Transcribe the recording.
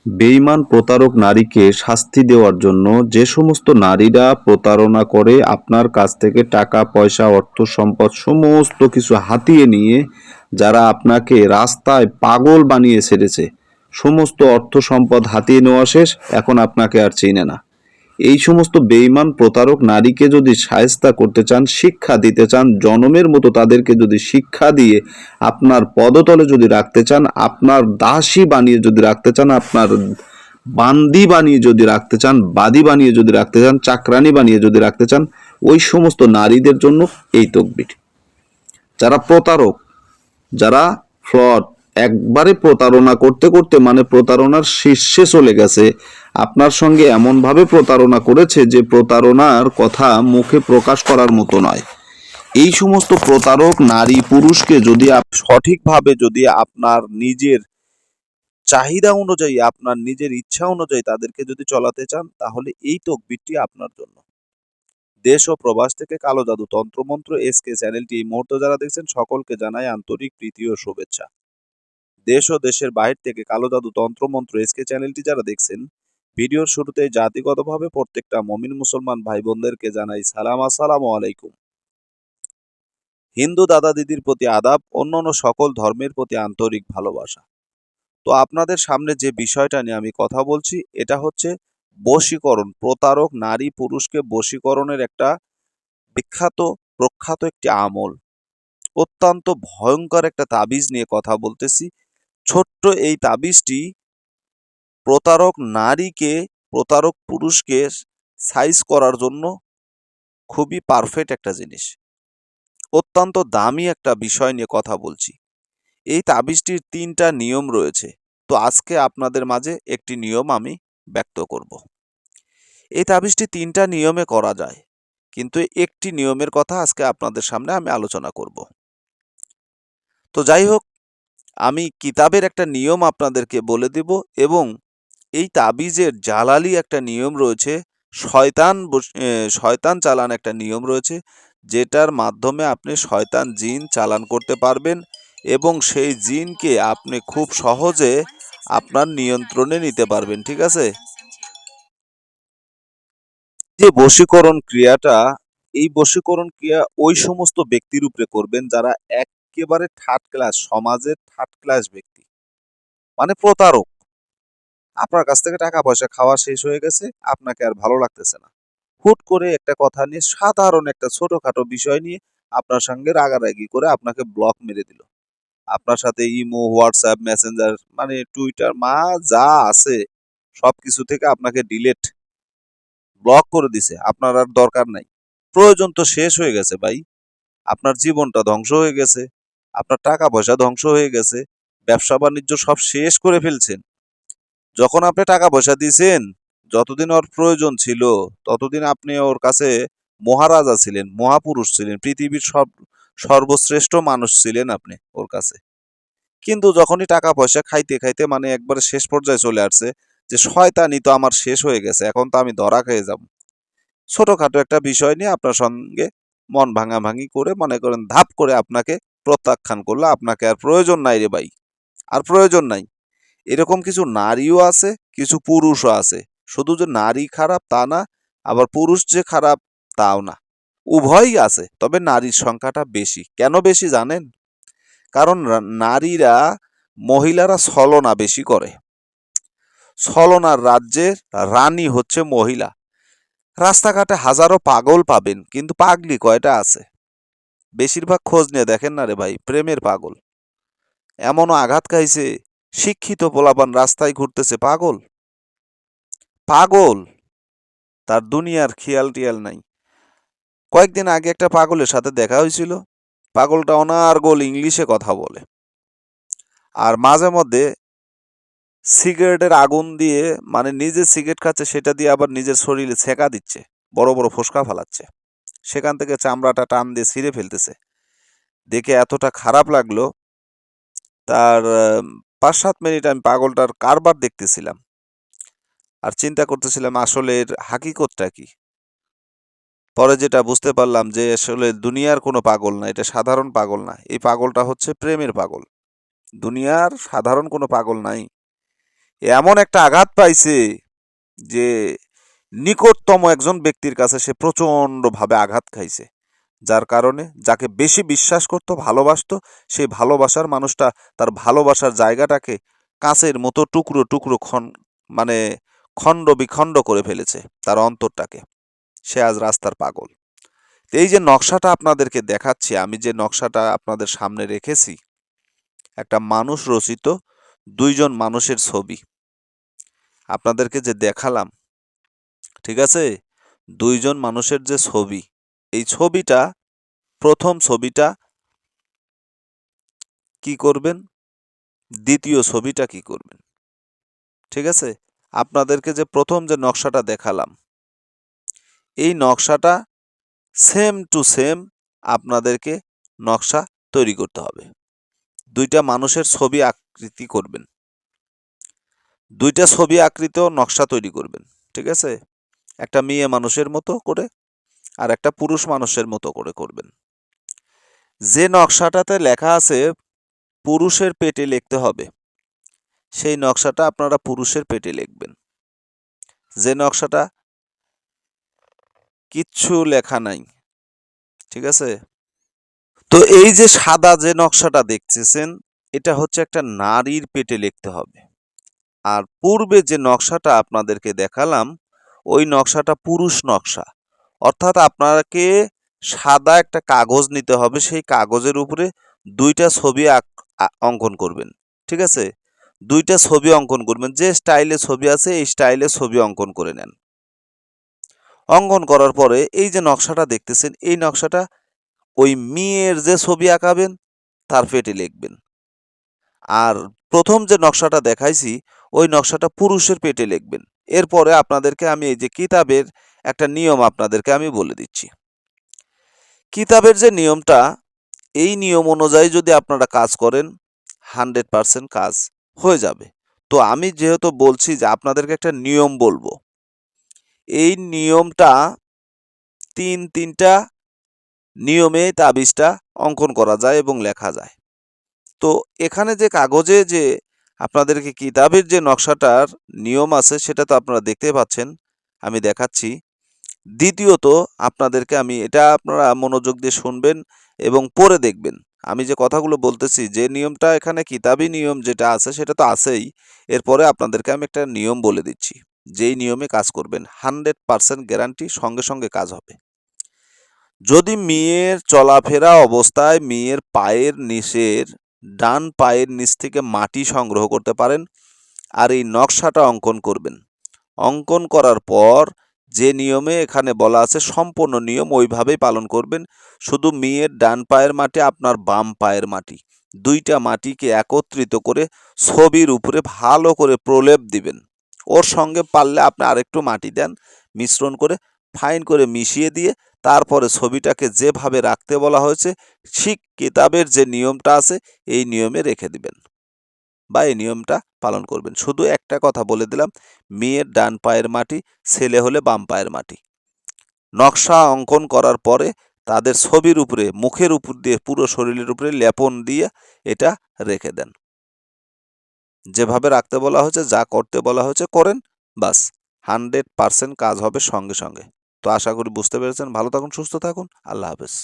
বেঈমান প্রতারক নারীকে শাস্তি দেওয়ার জন্য যে সমস্ত নারীরা প্রতারণা করে আপনার কাছ থেকে টাকা পয়সা অর্থ সম্পদ সমস্ত কিছু হাতিয়ে নিয়ে যারা আপনাকে রাস্তায় পাগল বানিয়ে ছেড়েছে, সমস্ত অর্থ সম্পদ হাতিয়ে নেওয়া শেষ, এখন আপনাকে আর চেনে না। এই সমস্ত বেঈমান প্রতারক নারীকে যদি শায়েস্তা করতে চান, শিক্ষা দিতে চান, জনমের মতো তাদেরকে যদি শিক্ষা দিয়ে আপনার পদতলে যদি রাখতে চান, আপনার দাসী বানিয়ে যদি রাখতে চান, আপনার বান্দি বানিয়ে যদি রাখতে চান, বাদী বানিয়ে যদি রাখতে চান, চাকরানি বানিয়ে যদি রাখতে চান, ওই সমস্ত নারীদের জন্য এই তকবির। যারা প্রতারক, যারা ফ্রড, একবারে প্রতারণা করতে করতে মানে প্রতারণার শীর্ষে চলে গেছে, আপনার সঙ্গে এমনভাবে প্রতারণা করেছে যে প্রতারণার কথা মুখে প্রকাশ করার মতো নয়। এই সমস্ত প্রতারক নারী পুরুষকে যদি সঠিকভাবে যদি আপনার নিজের চাহিদা অনুযায়ী, আপনার নিজের ইচ্ছা অনুযায়ী তাদেরকে যদি চলাতে চান, তাহলে এই তকবিরটি আপনার জন্য। দেশ ও প্রবাস থেকে কালো জাদু তন্ত্রমন্ত্র এসকে চ্যানেলটি এই মুহূর্তে যারা দেখছেন সকলকে জানাই আন্তরিক প্রীতি ও শুভেচ্ছা। দেশ ও দেশের বাহির থেকে কালো জাদু তন্ত্রমন্ত্র এসকে চ্যানেলটি যারা দেখছেন, ভিডিওর শুরুতে জাতিগতভাবে প্রত্যেকটা মমিন মুসলমান ভাই বোনদেরকে জানাই সালাম, আসসালামু আলাইকুম। হিন্দু দাদা দিদির প্রতি আদাব, অন্যান্য সকল ধর্মের প্রতি আন্তরিক ভালোবাসা। তো আপনাদের সামনে যে বিষয়টা নিয়ে আমি কথা বলছি, এটা হচ্ছে বশীকরণ। প্রতারক নারী পুরুষকে বশীকরণের একটা বিখ্যাত প্রখ্যাত একটি আমল, অত্যন্ত ভয়ঙ্কর একটা তাবিজ নিয়ে কথা বলতেছি। ছোট্ট এই তাবিজটি প্রতারক নারীকে প্রতারক পুরুষকে সাইজ করার জন্য খুবই পারফেক্ট একটা জিনিস, অত্যন্ত দামি একটা বিষয় নিয়ে কথা বলছি। এই তাবিজটির 3টা নিয়ম রয়েছে। তো আজকে আপনাদের মাঝে একটি নিয়ম আমি ব্যক্ত করব। এই তাবিজটি 3টা নিয়মে করা যায়, কিন্তু একটি নিয়মের কথা আজকে আপনাদের সামনে আমি আলোচনা করব। তো যাই হোক, আমি কিতাবের একটা নিয়ম আপনাদেরকে বলে দেব, এবং এই তাবিজের জালালি একটা নিয়ম রয়েছে, শয়তান চালান একটা নিয়ম রয়েছে, যেটার মাধ্যমে আপনি শয়তান জিন চালান করতে পারবেন এবং সেই জিনকে আপনি খুব সহজে আপনার নিয়ন্ত্রণে নিতে পারবেন। ঠিক আছে? যে বশীকরণ ক্রিয়াটা, এই বশীকরণ ক্রিয়া ওই সমস্ত ব্যক্তির উপরে করবেন যারা একেবারে থার্ড ক্লাস, সমাজের থার্ড ক্লাস ব্যক্তি, মানে প্রতারক। আপনার কাছ থেকে টাকা পয়সা খাওয়া শেষ হয়ে গেছে, আপনাকে আর ভালো লাগতেছে না। হুট করে একটা কথা নিয়ে, সাধারণ একটা ছোটখাটো বিষয় নিয়ে আপনার সঙ্গে রাগারাগি করে আপনাকে ব্লক মেরে দিল। আপনার সাথে ইমো, হোয়াটসঅ্যাপ, মেসেঞ্জার, মানে টুইটার, যা আছে সবকিছু থেকে আপনাকে ব্লক করে দিছে। আপনার আর দরকার নাই। প্রয়োজন তো শেষ হয়ে গেছে ভাই। আপনার জীবনটা ধ্বংস হয়ে গেছে, আপনার টাকা পয়সা ধ্বংস হয়ে গেছে, ব্যবসা বাণিজ্য সব শেষ করে ফেলছেন। যখন আপনি টাকা পয়সা দিয়েছেন, যতদিন ওর প্রয়োজন ছিল ততদিন আপনি ওর কাছে মহারাজা ছিলেন, মহাপুরুষ ছিলেন, পৃথিবীর সর্বশ্রেষ্ঠ মানুষ ছিলেন আপনি ওর কাছে। কিন্তু যখনই টাকা পয়সা খাইতে খাইতে মানে একবারে শেষ পর্যায়ে চলে আসছে, যে শয়তানি তো আমার শেষ হয়ে গেছে, এখন তো আমি ধরা খেয়ে যাব, ছোটখাটো একটা বিষয় নিয়ে আপনার সঙ্গে মন ভাঙাভাঙি করে, মনে করেন ধাপ করে আপনাকে প্রত্যাখ্যান করলো। আপনাকে আর প্রয়োজন নাই রে ভাই, আর প্রয়োজন নাই। এরকম কিছু নারীও আছে, কিছু পুরুষও আছে। শুধু যে নারী খারাপ তা না, আবার পুরুষ যে খারাপ তাও না, উভয়ই আছে। তবে নারীর সংখ্যাটা বেশি। কেন বেশি জানেন? কারণ নারীরা, মহিলারা ছলনা বেশি করে। ছলনার রাজ্যের রানী হচ্ছে মহিলা। রাস্তাঘাটে হাজারো পাগল পাবেন, কিন্তু পাগলি কয়টা আছে? বেশিরভাগ খোঁজ নিয়ে দেখেন না রে ভাই, প্রেমের পাগল। এমনও আঘাত খাইছে, শিক্ষিত পোলাপান রাস্তায় ঘুরতেছে পাগল পাগল, তার দুনিয়ার খেয়াল টিয়াল নাই। কয়েকদিন আগে একটা পাগলের সাথে দেখা হয়েছিল। পাগলটা অনার্গল ইংলিশে কথা বলে, আর মাঝে মধ্যে সিগারেটের আগুন দিয়ে, মানে নিজে সিগারেট খাচ্ছে, সেটা দিয়ে আবার নিজের শরীরে ছেঁকা দিচ্ছে, বড় বড় ফোসকা ফালাচ্ছে, সেখান থেকে চামড়াটা টান দিয়ে ছিঁড়ে ফেলতেছে। দেখে এতটা খারাপ লাগলো। তার 5-7 মিনিট আমি পাগলটার কারবার দেখতেছিলাম, আর চিন্তা করতেছিলাম আসলে এর হাকিকতটা কি। পরে যেটা বুঝতে পারলাম যে আসলে দুনিয়ার কোনো পাগল না, এটা সাধারণ পাগল না, এই পাগলটা হচ্ছে প্রেমের পাগল। দুনিয়ার সাধারণ কোনো পাগল নাই। এমন একটা আঘাত পাইছে যে নিকটতম একজন ব্যক্তির কাছে সে প্রচণ্ডভাবে আঘাত খাইছে, যার কারণে যাকে বেশি বিশ্বাস করত, ভালোবাসতো, সেই ভালোবাসার মানুষটা তার ভালোবাসার জায়গাটাকে কাঁচের মতো টুকরো টুকরো মানে খণ্ড বিখণ্ড করে ফেলেছে তার অন্তরটাকে। সে আজ রাস্তার পাগল। এই যে নকশাটা আপনাদেরকে দেখাচ্ছি, আমি যে নকশাটা আপনাদের সামনে রেখেছি, একটা মানুষ রচিত দুইজন মানুষের ছবি আপনাদেরকে যে দেখালাম, ঠিক আছে? দুইজন মানুষের যে ছবি, এই ছবিটা, প্রথম ছবিটা কি করবেন, দ্বিতীয় ছবিটা কি করবেন, ঠিক আছে? আপনাদেরকে যে প্রথম যে নকশাটা দেখালাম, এই নকশাটা সেম টু সেম আপনাদেরকে নকশা তৈরি করতে হবে। দুইটা মানুষের ছবি আকৃতি করবেন, দুইটা ছবি আকৃত নকশা তৈরি করবেন, ঠিক আছে? একটা মেয়ে মানুষের মতো করে আর একটা পুরুষ মানুষের মতো করে করবেন। যে নকশাটাতে লেখা আছে পুরুষের পেটে লিখতে হবে, সেই নকশাটা আপনারা পুরুষের পেটে লিখবেন। যে নকশাটা কিচ্ছু লেখা নাই, ঠিক আছে? তো এই যে সাদা যে নকশাটা দেখতেছেন, এটা হচ্ছে একটা নারীর পেটে লিখতে হবে। আর পূর্বে যে নকশাটা আপনাদেরকে দেখালাম, ওই নকশাটা পুরুষ নকশা। অর্থাৎ আপনাকে সাদা একটা কাগজ নিতে হবে, সেই কাগজের উপরে দুইটা ছবি অঙ্কন করবেন, ঠিক আছে? দুইটা ছবি অঙ্কন করবেন, যে স্টাইলে ছবি আছে এই স্টাইলে ছবি অঙ্কন করে নেন। অঙ্কন করার পরে এই যে নকশাটা দেখতেছেন, এই নকশাটা ওই মেয়ের যে ছবি আঁকাবেন তার পেটে লিখবেন। আর প্রথম যে নকশাটা দেখাইছি, ওই নকশাটা পুরুষের পেটে লিখবেন। এরপরে আপনাদেরকে আমি এই যে কিতাবের একটা নিয়ম আপনাদেরকে আমি বলে দিচ্ছি। কিতাবের যে নিয়মটা, এই নিয়ম অনুযায়ী যদি আপনারা কাজ করেন 100% কাজ হয়ে যাবে। তো আমি যেহেতু বলছি যে আপনাদেরকে একটা নিয়ম বলবো, এই নিয়মটা তিনটা নিয়মে তাবিজটা অঙ্কন করা যায় এবং লেখা যায়। তো এখানে যে কাগজে যে আপনাদেরকে কিতাবের যে নকশাটার নিয়ম আছে সেটা তো আপনারা দেখতেই পাচ্ছেন, আমি দেখাচ্ছি। দ্বিতীয়ত আপনাদেরকে আমি এটা আপনারা মনোযোগ দিয়ে শুনবেন এবং পড়ে দেখবেন। আমি যে কথাগুলো বলতেছি, যে নিয়মটা এখানে কিতাবি নিয়ম যেটা আছে সেটা তো আছেই, এরপরে আপনাদেরকে আমি একটা নিয়ম বলে দিচ্ছি, যেই নিয়মে কাজ করবেন 100% গ্যারান্টি, সঙ্গে সঙ্গে কাজ হবে। যদি মেয়ের চলাফেরা অবস্থায় মেয়ের পায়ের নিচের ডান পায়ের নিচ থেকে মাটি সংগ্রহ করতে পারেন আর এই নকশাটা অঙ্কন করবেন। অঙ্কন করার পর যে নিয়মে এখানে বলা আছে সম্পূর্ণ নিয়ম ওইভাবেই পালন করবেন। শুধু মেয়ের ডান পায়ের মাটি, আপনার বাম পায়ের মাটি, দুইটা মাটিকে একত্রিত করে ছবির উপরে ভালো করে প্রলেপ দিবেন। ওর সঙ্গে পারলে আপনি আরেকটু মাটি দেন, মিশ্রণ করে ফাইন করে মিশিয়ে দিয়ে তারপরে ছবিটাকে যেভাবে রাখতে বলা হয়েছে ঠিক কিতাবের যে নিয়মটা আছে এই নিয়মে রেখে দিবেন বা এই নিয়মটা পালন করবেন। শুধু একটা কথা বলে দিলাম, মেয়ের ডান পায়ের মাটি, ছেলে হলে বাম পায়ের মাটি। নকশা অঙ্কন করার পরে তাদের ছবির উপরে, মুখের উপর দিয়ে, পুরো শরীরের উপরে লেপন দিয়ে এটা রেখে দেন। যেভাবে রাখতে বলা হয়েছে, যা করতে বলা হয়েছে করেন, বাস 100% কাজ হবে সঙ্গে সঙ্গে। তো আশা করি বুঝতে পেরেছেন। ভালো থাকুন, সুস্থ থাকুন, আল্লাহ হাফেজ।